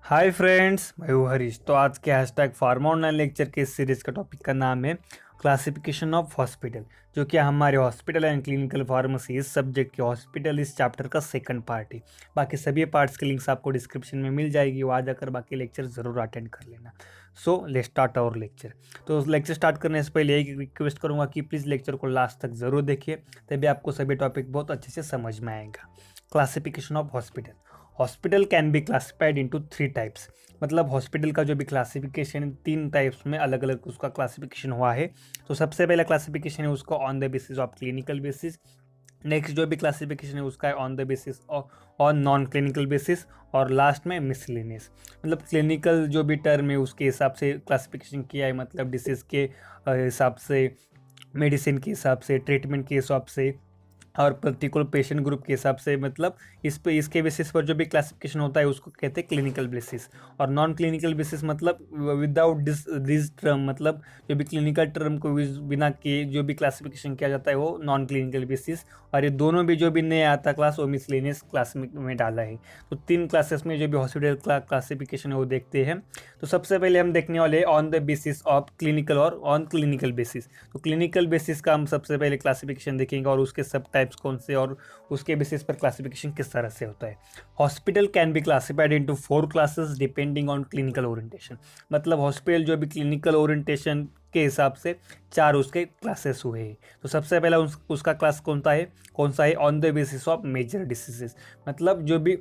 Hi friends, मैं हूँ हरीश। तो आज के हैशटैग फार्मा ऑनलाइन लेक्चर के इस सीरीज का टॉपिक का नाम है क्लासिफिकेशन ऑफ हॉस्पिटल, जो कि हमारे हॉस्पिटल एंड क्लिनिकल फार्मेसी इस सब्जेक्ट के हॉस्पिटल इस चैप्टर का सेकंड पार्ट है। बाकी सभी पार्ट्स के लिंक्स आपको डिस्क्रिप्शन में मिल जाएगी, वहाँ जाकर बाकी लेक्चर ज़रूर अटेंड कर लेना। So let's start our lecture. तो लेक्चर स्टार्ट करने से पहले एक रिक्वेस्ट करूँगा कि प्लीज़ लेक्चर को लास्ट तक ज़रूर देखिए, तभी आपको सभी टॉपिक बहुत अच्छे से समझ में आएगा। Classification of hospital. Hospital can be classified into 3 types. मतलब हॉस्पिटल का जो भी क्लासिफिकेशन 3 टाइप्स में अलग अलग उसका क्लासिफिकेशन हुआ है। तो सबसे पहला क्लासिफिकेशन है उसका on the basis of clinical basis. Next जो भी क्लासिफिकेशन है उसका है on the basis on non clinical basis. और लास्ट में मिसलेनियस। मतलब क्लिनिकल जो भी टर्म है उसके हिसाब से क्लासिफिकेशन किया है, मतलब डिसीज के हिसाब से, मेडिसिन के हिसाब से, ट्रीटमेंट के हिसाब से और पर्टिकुलर पेशेंट ग्रुप के हिसाब से। मतलब इसके बेसिस पर जो भी क्लासिफिकेशन होता है उसको कहते हैं क्लिनिकल बेसिस। और नॉन क्लिनिकल बेसिस मतलब विदाउट दिस टर्म, मतलब जो भी क्लिनिकल टर्म को बिना के जो भी क्लासिफिकेशन किया जाता है वो नॉन क्लिनिकल बेसिस। और ये दोनों भी जो भी नया आता क्लास वो मिसलेनियस क्लास में डाला है। तो 3 क्लासेस में जो भी हॉस्पिटल क्लासिफिकेशन है वो देखते हैं। तो सबसे पहले हम देखने वाले हैं on the basis of clinical और ऑन क्लिनिकल बेसिस। तो क्लिनिकल बेसिस का हम सबसे पहले क्लासिफिकेशन देखेंगे और उसके सब टाइप्स कौन से और उसके बेसिस पर क्लासिफिकेशन किस तरह से होता है। Hospital can be classified into 4 classes depending on clinical orientation. मतलब हॉस्पिटल जो भी क्लिनिकल ओरिएंटेशन के हिसाब से 4 उसके क्लासेस हुए हैं। तो सबसे पहला उसका क्लास कौन सा है on the basis of major diseases. मतलब जो भी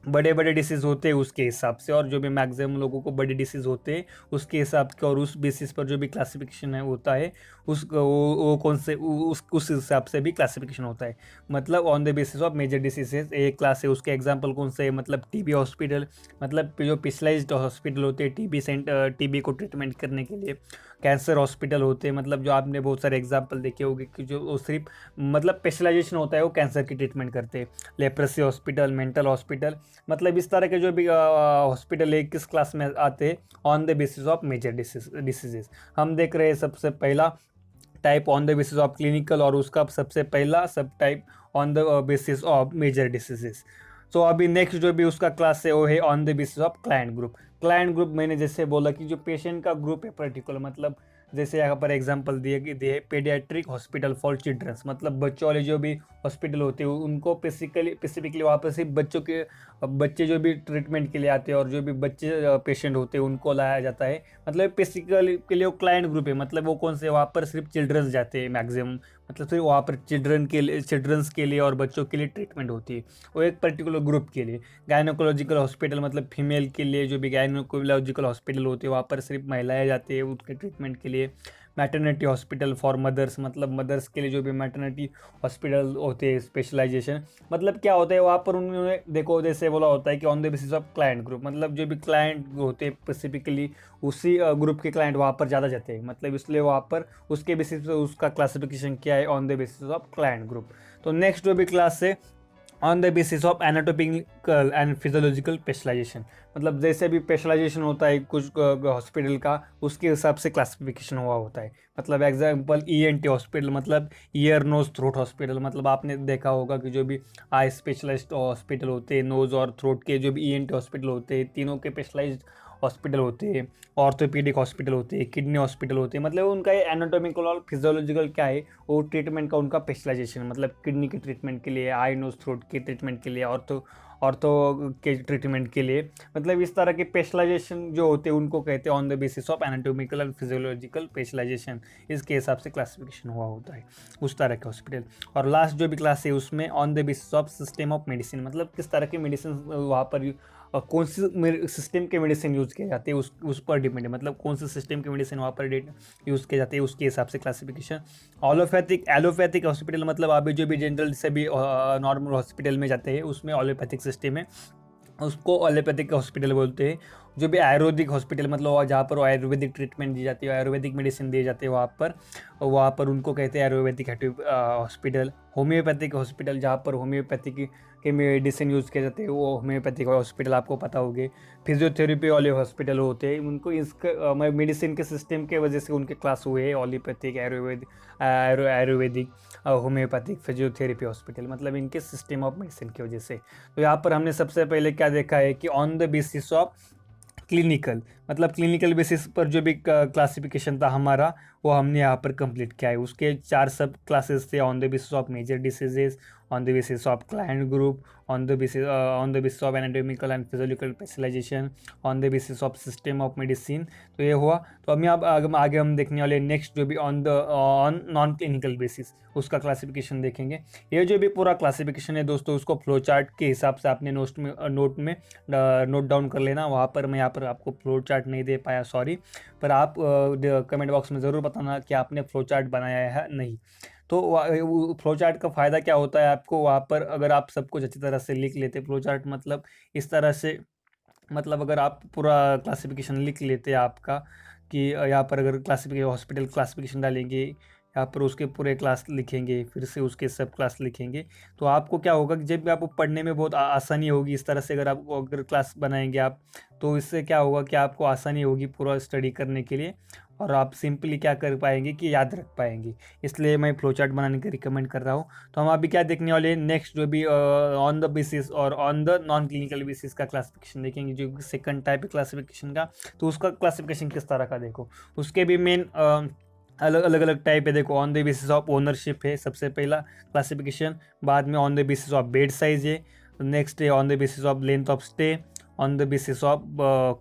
बड़े बड़े डिसीज़ होते हैं उसके हिसाब से, और जो भी मैक्सिमम लोगों को बड़े डिसीज़ होते हैं उसके हिसाब के, और उस बेसिस पर जो भी क्लासिफिकेशन है होता है वो कौन से उस हिसाब से भी क्लासिफिकेशन होता है। मतलब on the basis of major diseases एक क्लास है। उसके एग्जांपल कौन से है, मतलब टीबी हॉस्पिटल, मतलब जो स्पेशलाइज्ड हॉस्पिटल होते हैं टीबी को ट्रीटमेंट करने के लिए। कैंसर हॉस्पिटल होते हैं, मतलब जो आपने बहुत सारे एग्जाम्पल देखे होंगे कि जो वो सिर्फ मतलब स्पेशलाइजेशन होता है वो कैंसर की ट्रीटमेंट करते हैं। लेप्रेसी हॉस्पिटल, मेंटल हॉस्पिटल, मतलब इस तरह के जो भी हॉस्पिटल है किस क्लास में आते हैं on the basis of major diseases. हम देख रहे हैं सबसे पहला type on the basis of clinical, और उसका सबसे पहला subtype on the basis of major diseases. तो अभी नेक्स्ट जो भी उसका क्लास है वो है on the basis of client group. Client group मैंने जैसे बोला कि जो पेशेंट का ग्रुप है पर्टिकुलर, मतलब जैसे यहाँ पर एग्जांपल दिए पेडियाट्रिक हॉस्पिटल फॉर चिल्ड्रंस, मतलब बच्चों वाले जो भी हॉस्पिटल होते हैं उनको स्पेसिफिकली वहाँ पर सिर्फ बच्चे जो भी ट्रीटमेंट के लिए आते हैं और जो भी बच्चे पेशेंट होते हैं उनको लाया जाता है। मतलब बेसिकली के लिए वो क्लाइंट ग्रुप है, मतलब वो कौन से वहाँ पर सिर्फ चिल्ड्रंस जाते हैं मैक्सिमम, मतलब सिर्फ वहाँ पर चिल्ड्रंस के लिए और बच्चों के लिए ट्रीटमेंट होती है वो एक पर्टिकुलर ग्रुप के लिए। गायनोकोलॉजिकल हॉस्पिटल मतलब फीमेल के लिए जो भी गायनोकोलॉजिकल हॉस्पिटल होते हैं वहाँ पर सिर्फ महिलाएं जाती है उनके ट्रीटमेंट के लिए। मैटरनिटी हॉस्पिटल फॉर मदर्स, मतलब मदर्स के लिए जो भी मैटरनिटी हॉस्पिटल होते हैं स्पेशलाइजेशन। मतलब क्या होता है वहाँ पर उन्होंने देखो जैसे बोला होता है कि on the basis of client group, मतलब जो भी क्लाइंट होते हैं स्पेसिफिकली उसी ग्रुप के क्लाइंट वहाँ पर ज़्यादा जाते हैं, मतलब इसलिए वहाँ पर उसके बेसिस पे उसका क्लासिफिकेशन क्या है on the basis of client group. तो नेक्स्ट जो भी क्लास है on the basis of anatomical and physiological specialisation. मतलब जैसे भी स्पेशलाइजेशन होता है कुछ हॉस्पिटल का उसके हिसाब से क्लासिफिकेशन हुआ होता है। मतलब एग्जांपल ईएनटी हॉस्पिटल, मतलब ईयर नोज थ्रोट हॉस्पिटल, मतलब आपने देखा होगा कि जो भी आई स्पेशलाइज्ड हॉस्पिटल होते हैं नोज और थ्रोट के, जो भी ईएनटी हॉस्पिटल होते हैं तीनों के स्पेशलाइज्ड हॉस्पिटल होते हैं। ऑर्थोपीडिक हॉस्पिटल होते हैं, किडनी हॉस्पिटल होते हैं, मतलब उनका ये एनाटॉमिकल और फिजियोलॉजिकल क्या है वो ट्रीटमेंट का उनका स्पेशलाइजेशन, मतलब किडनी के ट्रीटमेंट के लिए, आई नोज थ्रोट के ट्रीटमेंट के लिए, ऑर्थो के ट्रीटमेंट के लिए। मतलब इस तरह के स्पेशलाइजेशन जो होते हैं उनको कहते हैं on the basis of anatomical and physiological specialisation. इसके हिसाब से क्लासिफिकेशन हुआ होता है उस तरह के हॉस्पिटल। और लास्ट जो भी क्लास है उसमें on the basis of system of medicine, मतलब किस तरह के मेडिसिन वहाँ पर कौन सी सिस्टम के मेडिसिन यूज़ किए जाते हैं उस पर डिपेंड है, मतलब कौन से सिस्टम के मेडिसिन वहाँ पर यूज़ किए जाते हैं उसके हिसाब से क्लासिफिकेशन। एलोपैथिक हॉस्पिटल, मतलब अभी जो भी जनरल से भी नॉर्मल हॉस्पिटल में जाते हैं उसमें एलोपैथिक सिस्टम है, उसको एलोपैथिक हॉस्पिटल बोलते हैं। जो भी आयुर्वेदिक हॉस्पिटल, मतलब जहाँ पर आयुर्वेदिक ट्रीटमेंट दी जाती है, आयुर्वेदिक मेडिसिन दिए जाते हैं वहाँ पर उनको कहते हैं आयुर्वेदिक हॉस्पिटल। होम्योपैथिक हॉस्पिटल, जहाँ पर होम्योपैथिक के मेडिसिन यूज़ किए जाते हैं वो होम्योपैथिक हॉस्पिटल आपको पता होंगे। फिजियोथेरेपी वाले हॉस्पिटल होते हैं उनको इसका मेडिसिन के सिस्टम के वजह से उनके क्लास हुए हैं allopathic, ayurvedic, homeopathic, physiotherapy hospital, मतलब इनके सिस्टम ऑफ मेडिसिन की वजह से। तो यहाँ पर हमने सबसे पहले क्या देखा है कि on the basis of clinical, मतलब क्लिनिकल बेसिस पर जो भी क्लासिफिकेशन था हमारा वो हमने यहाँ पर कंप्लीट किया है। उसके 4 सब क्लासेस थे, on the basis of major diseases, on the basis of client group, on the basis of anatomical and physiological specialisation, on the basis of system of medicine. तो ये हुआ। तो अभी अब आगे हम देखने वाले नेक्स्ट जो भी ऑन नॉन क्लिनिकल बेसिस उसका क्लासिफिकेशन देखेंगे। ये जो भी पूरा क्लासिफिकेशन है दोस्तों, उसको फ्लो चार्ट के हिसाब से आपने नोट में नोट डाउन कर लेना। वहाँ पर मैं यहाँ पर आपको फ्लो चार्ट नहीं दे पाया, सॉरी, पर आप कमेंट बॉक्स में ज़रूर बताना कि आपने फ्लो चार्ट बनाया है नहीं। तो फ्लो चार्ट का फ़ायदा क्या होता है आपको, वहाँ पर अगर आप सब कुछ अच्छी तरह से लिख लेते, फ्लो चार्ट मतलब इस तरह से, मतलब अगर आप पूरा क्लासिफिकेशन लिख लेते आपका कि यहाँ पर अगर क्लासिफिकेशन हॉस्पिटल क्लासिफिकेशन डालेंगे, यहाँ पर उसके पूरे क्लास लिखेंगे, फिर से उसके सब क्लास लिखेंगे, तो आपको क्या होगा कि जब भी आपको पढ़ने में बहुत आसानी होगी। इस तरह से अगर क्लास बनाएंगे आप, तो इससे क्या होगा कि आपको आसानी होगी पूरा स्टडी करने के लिए, और आप सिंपली क्या कर पाएंगे कि याद रख पाएंगे। इसलिए मैं फ्लो चार्ट बनाने की रिकमेंड कर रहा हूँ। तो हम अभी क्या देखने वाले हैं नेक्स्ट, जो भी ऑन द बेसिस और on the non clinical basis का क्लासिफिकेशन देखेंगे, जो सेकंड टाइप है क्लासिफिकेशन का। तो उसका क्लासिफिकेशन किस तरह का देखो, उसके भी मेन अलग अलग टाइप है। देखो, on the basis of ownership है सबसे पहला क्लासिफिकेशन, बाद में on the basis of bed size है, नेक्स्ट है on the basis of length of stay, on the basis of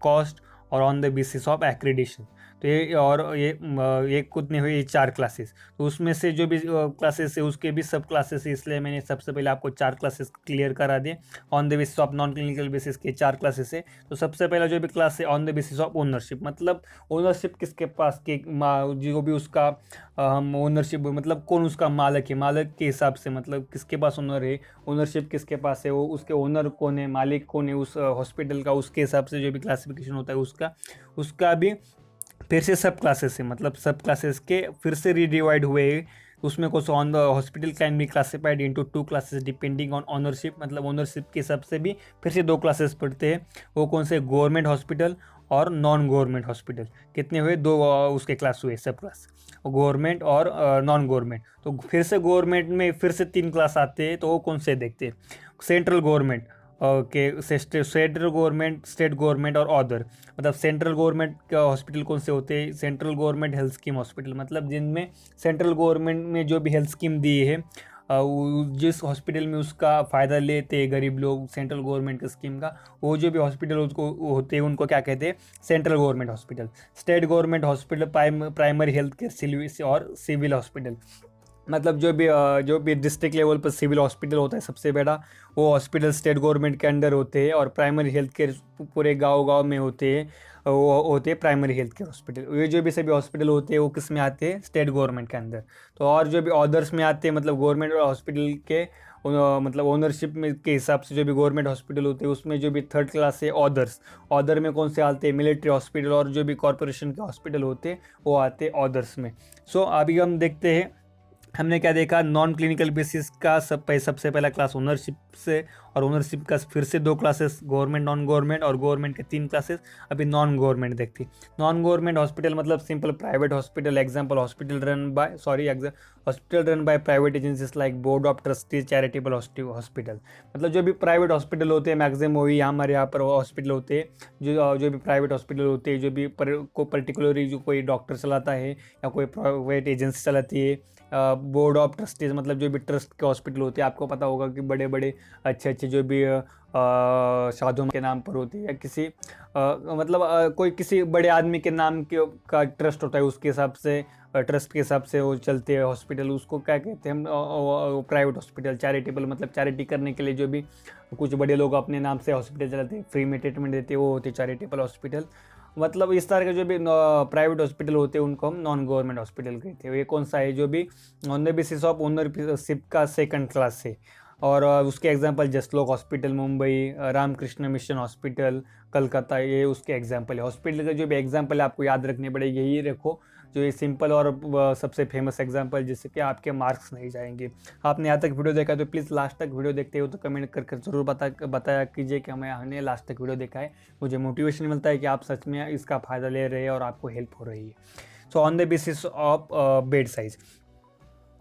cost, और ऑन द बेसिस ऑफ एक्रीडिशन। तो ये कितने हुए, ये 4 क्लासेस। तो उसमें से जो भी क्लासेस है उसके भी सब क्लासेस है, इसलिए मैंने सबसे पहले आपको 4 क्लासेस क्लियर करा दिए। On the basis of non clinical basis के 4 क्लासेस है। तो सबसे पहला जो भी क्लास है on the basis of ownership, मतलब ओनरशिप किसके पास के जो भी उसका हम ओनरशिप मतलब कौन उसका मालिक है, मालिक के हिसाब से, मतलब किसके पास ओनर है, ओनरशिप किसके पास है, वो उसके ओनर कौन है, मालिक कौन है उस हॉस्पिटल का, उसके हिसाब से जो भी क्लासिफिकेशन होता है उसका भी फिर से सब क्लासेस है, मतलब सब क्लासेस के फिर से रीडिवाइड हुए। उसमें कुछ on the hospital can be classified into 2 classes depending on ownership, मतलब ओनरशिप के हिसाब से भी फिर से 2 क्लासेस पढ़ते हैं। वो कौन से, गवर्नमेंट हॉस्पिटल और नॉन गवर्नमेंट हॉस्पिटल। कितने हुए, 2 उसके क्लास हुए, सब क्लास, गवर्नमेंट और नॉन गवर्नमेंट। तो फिर से गवर्नमेंट में फिर से 3 क्लास आते हैं, तो वो कौन से देखते हैं, सेंट्रल गवर्नमेंट के सेंट्रल गवर्नमेंट, स्टेट गवर्नमेंट और अदर। मतलब सेंट्रल गवर्नमेंट का हॉस्पिटल कौन से होते हैं, central government health scheme hospital, मतलब जिनमें सेंट्रल गवर्नमेंट में जो भी हेल्थ स्कीम दी है, जिस हॉस्पिटल में उसका फ़ायदा लेते हैं गरीब लोग सेंट्रल गवर्नमेंट की स्कीम का, वो जो भी हॉस्पिटल उसको होते हैं उनको क्या कहते हैं, central government hospital. State government hospital primary health care service और सिविल हॉस्पिटल, मतलब जो भी डिस्ट्रिक्ट लेवल पर सिविल हॉस्पिटल होता है सबसे बड़ा, वो हॉस्पिटल स्टेट गवर्नमेंट के अंडर होते हैं। और प्राइमरी हेल्थ केयर पूरे गांव में होते हैं, वो होते हैं प्राइमरी हेल्थ केयर हॉस्पिटल। ये जो भी सभी हॉस्पिटल होते हैं वो किस में आते हैं, स्टेट गवर्नमेंट के अंदर। तो और जो भी अदर्स में आते हैं, मतलब गवर्नमेंट हॉस्पिटल के मतलब ओनरशिप में के हिसाब से जो भी गवर्नमेंट हॉस्पिटल होते हैं उसमें जो भी 3rd क्लास है अदर्स। अदर में कौन से आते हैं, मिलिट्री हॉस्पिटल और जो भी कॉरपोरेशन के हॉस्पिटल होते हैं वो आते हैं अदर्स में। सो अभी हम देखते हैं, हमने क्या देखा, नॉन क्लिनिकल बेसिस का सबसे पहला क्लास ओनरशिप से, और ओनरशिप का फिर से 2 क्लासेस, गवर्नमेंट नॉन गवर्नमेंट, और गवर्नमेंट के 3 क्लासेस। अभी नॉन गवर्नमेंट देखते हैं। नॉन गवर्नमेंट हॉस्पिटल मतलब simple private hospital, example hospital run by private agencies like board of trustees charitable hospital. मतलब जो भी प्राइवेट हॉस्पिटल होते हैं, मैक्सिमम वही हमारे यहाँ पर हॉस्पिटल होते हैं, जो भी प्राइवेट हॉस्पिटल होते हैं, जो भी को पर्टिकुलरली जो कोई डॉक्टर चलाता है या कोई प्राइवेट एजेंसी चलाती है। बोर्ड ऑफ ट्रस्टीज मतलब जो भी ट्रस्ट के हॉस्पिटल होते हैं, आपको पता होगा कि बड़े बड़े अच्छे जो भी साधु के नाम पर होती है, या किसी मतलब कोई किसी बड़े आदमी के नाम का ट्रस्ट होता है, उसके हिसाब से ट्रस्ट के हिसाब से वो चलते हैं हॉस्पिटल, उसको क्या कहते हैं हम, प्राइवेट हॉस्पिटल। चैरिटेबल मतलब चैरिटी करने के लिए जो भी कुछ बड़े लोग अपने नाम से हॉस्पिटल चलाते हैं, फ्री में ट्रीटमेंट देते हैं, वो होते हैं चैरिटेबल हॉस्पिटल। मतलब इस तरह के जो भी प्राइवेट हॉस्पिटल होते हैं उनको हम नॉन गवर्नमेंट हॉस्पिटल कहते हैं। ये कौन सा है, जो भी on the basis of ownership का 2nd क्लास है। और उसके example Jaslok hospital Mumbai, Ramakrishna mission hospital Calcutta, ये उसके एग्जांपल है। हॉस्पिटल का जो भी एग्जांपल है आपको याद रखने पड़ेंगे, यही रखो जो ये सिंपल और सबसे फेमस एग्जांपल, जिससे कि आपके मार्क्स नहीं जाएंगे। आपने यहाँ तक वीडियो देखा तो प्लीज़ लास्ट तक वीडियो देखते हो तो कमेंट कर ज़रूर बताया कीजिए कि हमने लास्ट तक वीडियो देखा है। मुझे मोटिवेशन मिलता है कि आप सच में इसका फ़ायदा ले रहे हैं और आपको हेल्प हो रही है। So on the basis of bed size,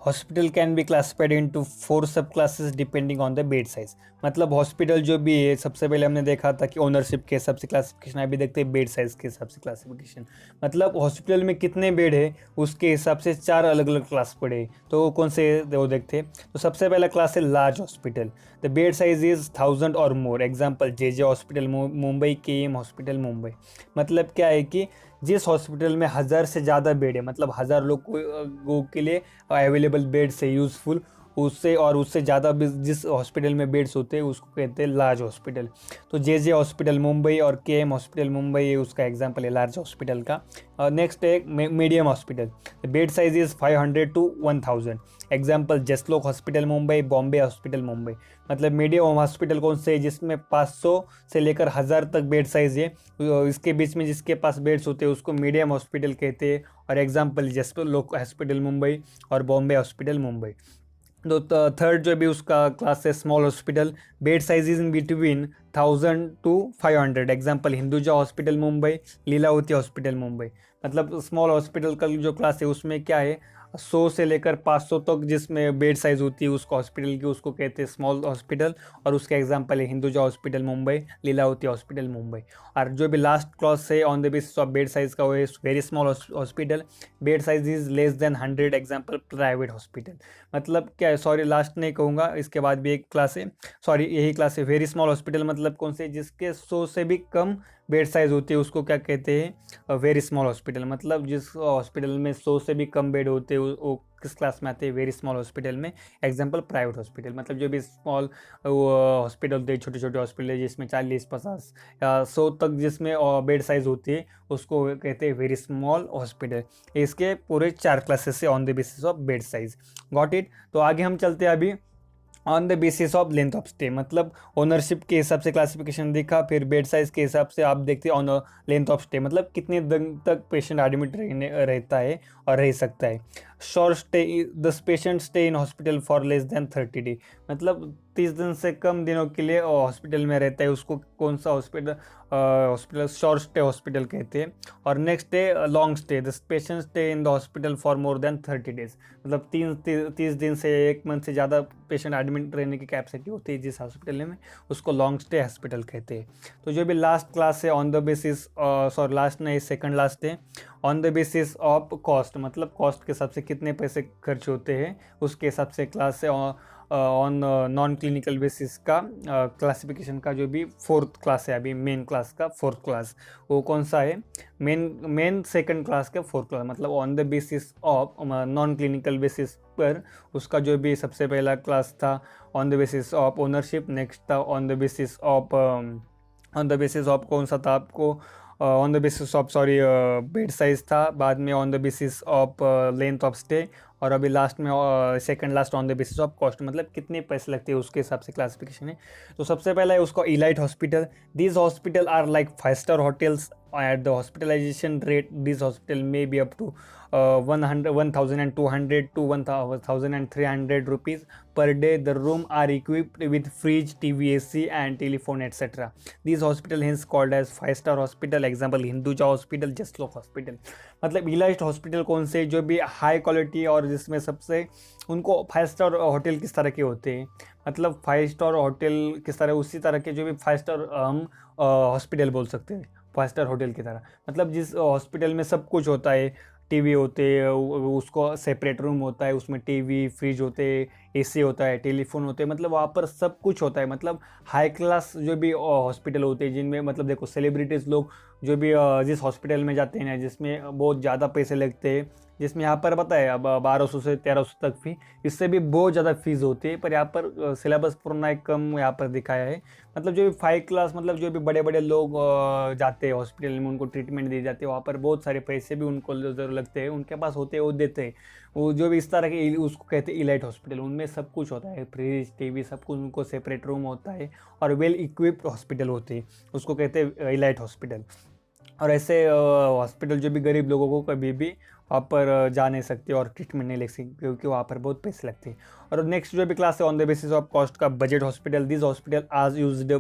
hospital can be classified into 4 सब classes depending on the bed size. मतलब हॉस्पिटल जो भी है, सबसे पहले हमने देखा था कि ओनरशिप के हिसाब से क्लासिफिकेशन, अभी देखते हैं बेड साइज के हिसाब से क्लासिफिकेशन। मतलब हॉस्पिटल में कितने बेड है उसके हिसाब से 4 अलग अलग क्लास पड़े। तो कौन से वो देखते हैं। तो सबसे पहला क्लास है large hospital. The bed size is 1000 और more. Example J hospital Mumbai, KEM hospital Mumbai. मतलब क्या है कि जिस हॉस्पिटल में 1000 से ज़्यादा बेड है, मतलब 1000 लोगों के लिए अवेलेबल बेड्स है यूज़फुल, उससे और उससे ज़्यादा भी जिस हॉस्पिटल में बेड्स होते हैं उसको कहते हैं लार्ज हॉस्पिटल। तो जे हॉस्पिटल मुंबई और KEM हॉस्पिटल मुंबई है उसका एग्जांपल है लार्ज हॉस्पिटल का। नेक्स्ट है medium hospital. Bed size is 500 to 1000। Example Jaslok hospital Mumbai, Bombay hospital Mumbai. मतलब मीडियम हॉस्पिटल कौन से है, जिसमें 500 से लेकर 1000 तक बेड साइज है, इसके बीच में जिसके पास बेड्स होते हैं उसको मीडियम हॉस्पिटल कहते हैं। और एग्जाम्पल जसलोक हॉस्पिटल मुंबई और बॉम्बे हॉस्पिटल मुंबई। तो थर्ड जो भी उसका क्लास है small hospital. Bed size is in between 1000 to 500। Example Hinduja hospital Mumbai, Lilavati hospital Mumbai. मतलब स्मॉल हॉस्पिटल का जो क्लास है उसमें क्या है, 100 से लेकर 500 तक जिसमें बेड साइज होती है उसको हॉस्पिटल की उसको कहते हैं स्मॉल हॉस्पिटल। और उसके एग्जांपल है हिंदुजा हॉस्पिटल मुंबई, लीलावती हॉस्पिटल मुंबई। और जो भी लास्ट क्लास है on the basis of bed size का वो है very small hospital. Bed size is less than 100। Example private hospital. मतलब क्या है, सॉरी लास्ट नहीं कहूँगा, इसके बाद भी एक क्लास है, सॉरी यही क्लास है। वेरी स्मॉल हॉस्पिटल मतलब कौन से, जिसके 100 से भी कम बेड साइज होती है उसको क्या कहते हैं, वेरी स्मॉल हॉस्पिटल। मतलब जिस हॉस्पिटल में 100 से भी कम बेड होते हैं वो किस क्लास में आते हैं, वेरी स्मॉल हॉस्पिटल में। Example private hospital. मतलब जो भी स्मॉल हॉस्पिटल होते हैं, छोटे छोटे हॉस्पिटल है जिसमें 40, 50 या 100 तक जिसमें बेड साइज होती है उसको कहते हैं वेरी स्मॉल हॉस्पिटल। इसके पूरे 4 क्लासेस है on the basis of bed size. Got it. तो आगे हम चलते हैं अभी on the basis of length of stay. मतलब ओनरशिप के हिसाब से क्लासिफिकेशन देखा, फिर बेड साइज के हिसाब से आप देखते हैं ऑन लेंथ ऑफ स्टे, मतलब कितने दिन तक पेशेंट एडमिट रहता है और रह सकता है। Short stay, the patient stay in hospital for less than 30 day. मतलब 30 दिन से कम दिनों के लिए हॉस्पिटल में रहता है उसको कौन सा हॉस्पिटल शॉर्ट स्टे हॉस्पिटल कहते हैं। और नेक्स्ट है long stay, the patient stay in the hospital for more than 30 days. मतलब 30 दिन से 1 मंथ से ज़्यादा पेशेंट एडमिट रहने की कैपेसिटी होती है जिस हॉस्पिटल में, उसको लॉन्ग स्टे हॉस्पिटल कहते हैं। तो जो भी लास्ट क्लास है on the basis, sorry last नहीं सेकंड लास्ट है, on the basis of cost. मतलब कॉस्ट के हिसाब से कितने पैसे खर्च होते हैं उसके हिसाब से क्लास है। ऑन नॉन क्लिनिकल बेसिस का क्लासिफिकेशन का जो भी 4th क्लास है, अभी मेन क्लास का 4th क्लास वो कौन सा है, मेन सेकंड क्लास का 4th क्लास। मतलब on the basis of non clinical basis पर उसका जो भी सबसे पहला क्लास था on the basis of ownership. Next था ऑन द बेसिस ऑफ कौन सा था आपको, on the basis of sorry bed size था। बाद में on the basis of length of stay. और अभी लास्ट में second last on the basis of cost, मतलब कितने पैसे लगते हैं उसके हिसाब से क्लासिफिकेशन है। तो सबसे पहला है उसका elite hospital. These hospital are like 5-star hotels. At the hospitalization rate, this hospital may be up to 1,200 to 1,300 rupees per day. The room are equipped with fridge, TV, AC and telephone etc. These hospital hence called as 5-star hospital. Example Hinduja Hospital, Jaslok Hospital. मतलब elite hospital कौन से, जो भी high quality और जिसमें सबसे उनको 5-star hotel किस तरह के होते हैं। मतलब 5-star होटल किस तरह, उसी तरह के जो भी 5-star हम हॉस्पिटल बोल सकते हैं 5-star होटल की तरह। मतलब जिस हॉस्पिटल में सब कुछ होता है, टीवी होते हैं, उसको सेपरेट रूम होता है, उसमें टीवी, फ्रिज होते हैं, एसी होता है, टेलीफोन होते हैं, मतलब वहाँ पर सब कुछ होता है। मतलब हाई क्लास जो भी हॉस्पिटल होते हैं जिनमें मतलब देखो सेलिब्रिटीज़ लोग जो भी जिस हॉस्पिटल में जाते हैं ना, जिसमें बहुत ज़्यादा पैसे लगते हैं, जिसमें यहाँ पर पता है अब 1200 से 1300 तक फी, इससे भी बहुत ज़्यादा फीस होती है। पर यहाँ पर सिलेबस पूरा कम यहाँ पर दिखाया है। मतलब जो भी 5 क्लास, मतलब जो भी बड़े बड़े लोग जाते हैं हॉस्पिटल में, उनको ट्रीटमेंट दी जाती है, वहाँ पर बहुत सारे पैसे भी उनको ज़रूर लगते हैं, उनके पास होते हैं वो देते हैं। वो जो भी इस तरह के उसको कहते हैं इलाइट हॉस्पिटल, उनमें सब कुछ होता है, फ्रिज, टीवी, सब कुछ, उनको सेपरेट रूम होता है और वेल इक्विप्ड हॉस्पिटल होते हैं, उसको कहते हैं इलाइट हॉस्पिटल। और ऐसे हॉस्पिटल जो भी गरीब लोगों को कभी भी वहाँ पर जा नहीं सकते और ट्रीटमेंट नहीं ले सकते क्योंकि वहाँ पर बहुत पैसे लगते हैं। और नेक्स्ट जो भी क्लास है on the basis of cost का budget hospital. This hospital is used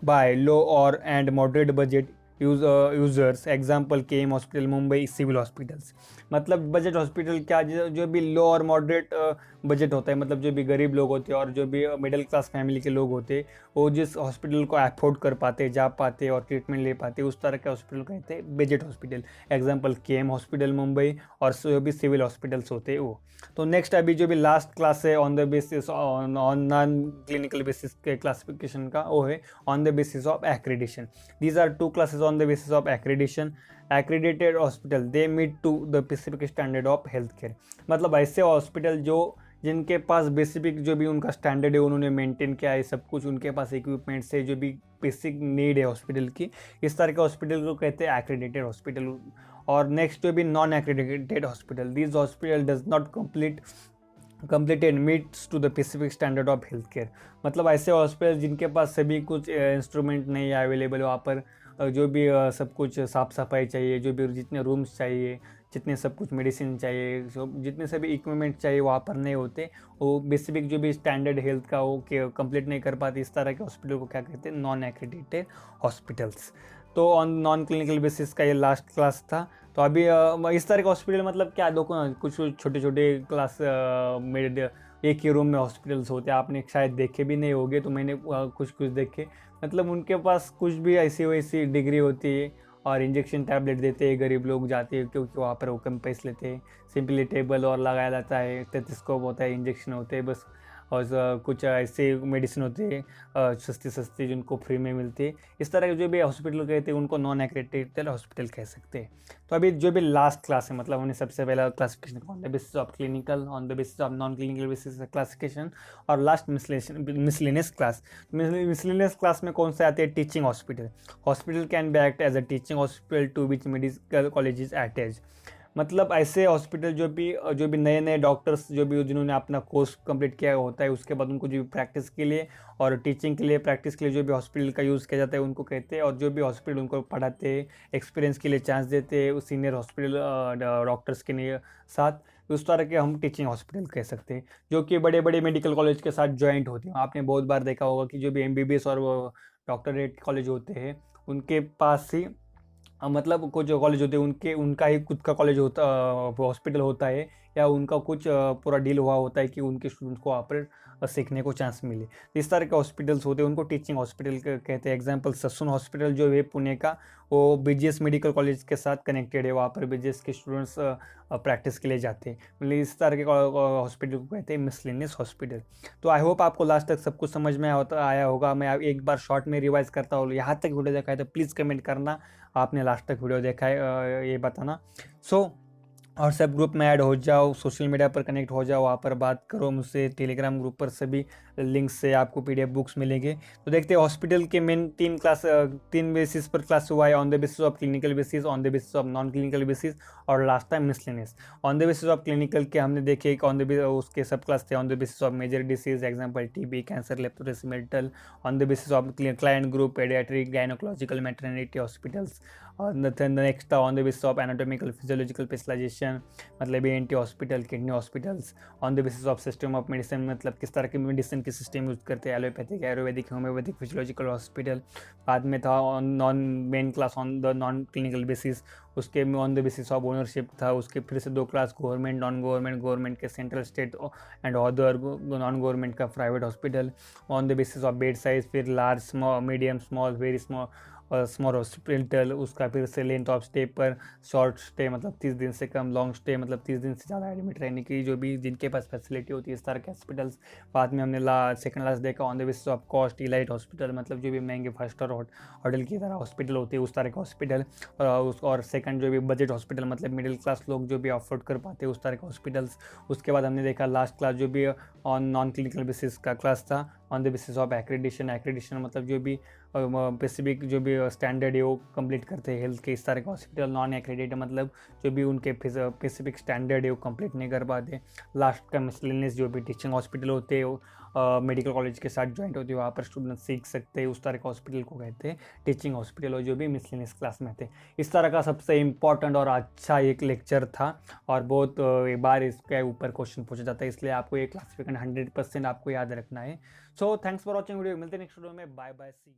by lower and moderate budget users, example KEM hospital, Mumbai civil hospitals. मतलब बजट हॉस्पिटल क्या, जो भी लो और मॉडरेट बजट होता है, मतलब जो भी गरीब लोग होते हैं और जो भी मिडिल क्लास फैमिली के लोग होते हैं, वो जिस हॉस्पिटल को अफोर्ड कर पाते, जा पाते और ट्रीटमेंट ले पाते, उस तरह के हॉस्पिटल कहते हैं budget hospital. Example KEM hospital Mumbai, और जो भी सिविल हॉस्पिटल्स होते हैं वो। तो नेक्स्ट अभी जो भी लास्ट क्लास है on the basis on non clinical basis के क्लासिफिकेशन का, वो है on the basis of accreditation. These are two classes on the basis of accreditation. Accredited hospital they meet to the specific standard of healthcare। मतलब ऐसे hospital जो जिनके पास basic जो भी उनका स्टैंडर्ड है उन्होंने मेंटेन किया है सब कुछ, उनके पास इक्विपमेंट्स है, जो भी बेसिक नीड है हॉस्पिटल की, इस तरह के हॉस्पिटल को कहते हैं एक्रेडिटेड हॉस्पिटल। और नेक्स्ट जो भी non accredited hospital, this hospital does not completed meets to the specific standard of health care. मतलब ऐसे हॉस्पिटल जिनके पास सभी कुछ इंस्ट्रूमेंट नहीं है अवेलेबल, वहाँ पर जो भी सब कुछ साफ़ सफाई चाहिए, जो भी जितने रूम्स चाहिए, जितने सब कुछ मेडिसिन चाहिए, जितने सभी इक्विपमेंट चाहिए वहाँ पर नहीं होते, वो बेसिक जो भी स्टैंडर्ड हेल्थ का वो कंप्लीट नहीं कर पाते, इस तरह के हॉस्पिटल को क्या कहते हैं, नॉन एक्रेडिटेड हॉस्पिटल्स। तो ऑन नॉन क्लिनिकल बेसिस का ये लास्ट क्लास था। तो अभी इस तरह के हॉस्पिटल मतलब क्या, देखो ना, कुछ छोटे छोटे क्लास में एक ही रूम में हॉस्पिटल्स होते हैं, आपने शायद देखे भी नहीं होंगे, तो मैंने कुछ देखे। मतलब उनके पास कुछ भी ऐसी वैसी डिग्री होती है और इंजेक्शन टैबलेट देते हैं, गरीब लोग जाते हैं क्योंकि वहाँ पर वो कम पैसे लेते हैं, सिंपली टेबल और लगाया जाता है, टेथोस्कोप होता है, इंजेक्शन होते हैं बस, और कुछ ऐसे मेडिसिन होती है सस्ती सस्ती जिनको फ्री में मिलती है। इस तरह के जो भी हॉस्पिटल कहते हैं उनको नॉन एक्रेडिटेड हॉस्पिटल कह सकते हैं। तो अभी जो भी लास्ट क्लास है, मतलब हमने सबसे पहला classification on the basis of clinical, on the basis of non clinical basis classification, और last miscellaneous class. Miscellaneous class में कौन से आते हैं, teaching hospital. Hospital can be act as a teaching hospital to which medical colleges attach. मतलब ऐसे hospital जो भी नए नए डॉक्टर्स जो भी जिन्होंने अपना कोर्स कंप्लीट किया होता है, उसके बाद उनको जो भी प्रैक्टिस के लिए और टीचिंग के लिए, प्रैक्टिस के लिए जो भी हॉस्पिटल का यूज़ किया जाता है उनको कहते हैं। और जो भी हॉस्पिटल उनको पढ़ाते हैं, एक्सपीरियंस के लिए चांस देते हैं उस सीनियर हॉस्पिटल डॉक्टर्स के साथ, उस तरह के हम टीचिंग हॉस्पिटल कह सकते हैं, जो कि बड़े बड़े मेडिकल कॉलेज के साथ ज्वाइंट होते हैं। आपने बहुत बार देखा होगा कि जो भी MBBS और वो डॉक्टरेट कॉलेज होते हैं उनके पास ही मतलब कुछ जो कॉलेज होते हैं उनके उनका ही खुद का कॉलेज होता, हॉस्पिटल होता है, या उनका कुछ पूरा डील हुआ होता है कि उनके स्टूडेंट्स को वहाँ पर सीखने को चांस मिले। तो इस तरह के हॉस्पिटल्स होते हैं उनको टीचिंग हॉस्पिटल कहते हैं। एग्जांपल ससुन हॉस्पिटल जो है पुणे का, वो BGS मेडिकल कॉलेज के साथ कनेक्टेड है, वहाँ पर BGS के स्टूडेंट्स प्रैक्टिस के लिए जाते हैं। मतलब इस तरह के हॉस्पिटल को कहते हैं मिसलेनियस हॉस्पिटल। तो आई होप आपको लास्ट तक सब कुछ समझ में आया होगा। मैं एक बार शॉर्ट में रिवाइज करता हूँ, यहाँ तक वीडियो देखा है तो प्लीज़ कमेंट करना आपने लास्ट तक वीडियो देखा है, ये बताना। व्हाट्सएप ग्रुप में ऐड हो जाओ, सोशल मीडिया पर कनेक्ट हो जाओ, वहाँ पर बात करो मुझसे, टेलीग्राम ग्रुप पर सभी लिंक से आपको PDF बुक्स मिलेंगे। तो देखते हैं हॉस्पिटल के मेन तीन बेसिस पर क्लास हुआ है, on the basis of clinical basis, on the basis of non clinical basis, और last time miscellaneous. On the basis of clinical के हमने देखे कि उसके सब क्लास थे on the basis of major disease, example TB, cancer, leprosy, mental. On the basis of client group, paediatric, gynaecological, maternity hospitals. और next था on the basis of anatomical physiological specialisation, मतलब ENT hospital, kidney hospitals. On the basis of system of medicine, मतलब किस तरह की medicine की system use करते हैं, allopathic, ayurvedic, homeopathic, physiological hospital. बाद में था non main class on the non clinical basis, उसके on the basis of ownership था। उसके फिर से 2 class, government, non government, government के central, state and other, non government का private hospital. On the basis of bed size, फिर large, small, medium, small, very small small hospital. उसका फिर से लेंथ ऑफ स्टे पर शॉर्ट स्टे मतलब 30 दिन से कम, लॉन्ग स्टे मतलब 30 दिन से ज़्यादा एडमिट रहने की, जो भी जिनके पास फैसिलिटी होती है इस तरह के हॉस्पिटल्स। बाद में हमने सेकंड लास्ट देखा on the basis of cost, elite hospital, मतलब जो भी महंगे 5 स्टार होटल की तरह हॉस्पिटल होती है उस तरह के हॉस्पिटल। और सेकंड जो भी बजट हॉस्पिटल, मतलब मिडिल क्लास लोग जो भी अफोर्ड कर पाते हैं उस तरह के हॉस्पिटल्स। उसके बाद हमने देखा लास्ट क्लास जो भी ऑन नॉन क्लिनिकल बेसिस का क्लास था, on the basis of accreditation मतलब जो भी स्पेसिफिक जो भी स्टैंडर्ड है वो कंप्लीट करते हैं हेल्थ के, इस तरह के हॉस्पिटल। नॉन एक्रेडिटेड मतलब जो भी उनके स्पेसिफिक स्टैंडर्ड है वो कंप्लीट नहीं कर पाते। लास्ट का मिसलेनियस जो भी टीचिंग हॉस्पिटल होते हैं, मेडिकल कॉलेज के साथ ज्वाइंट होती है, वहाँ पर स्टूडेंट सीख सकते हैं, उस तरह के हॉस्पिटल को कहते हैं टीचिंग हॉस्पिटल, और जो भी मिसलेनियस क्लास में थे। इस तरह का सबसे इम्पॉर्टेंट और अच्छा एक लेक्चर था, और बहुत बार इसके ऊपर क्वेश्चन पूछा जाता है, इसलिए आपको ये क्लासिफिकेशन 100% आपको याद रखना है। So thanks for watching video, मिलते हैं नेक्स्ट वीडियो में, बाय बाय, सी।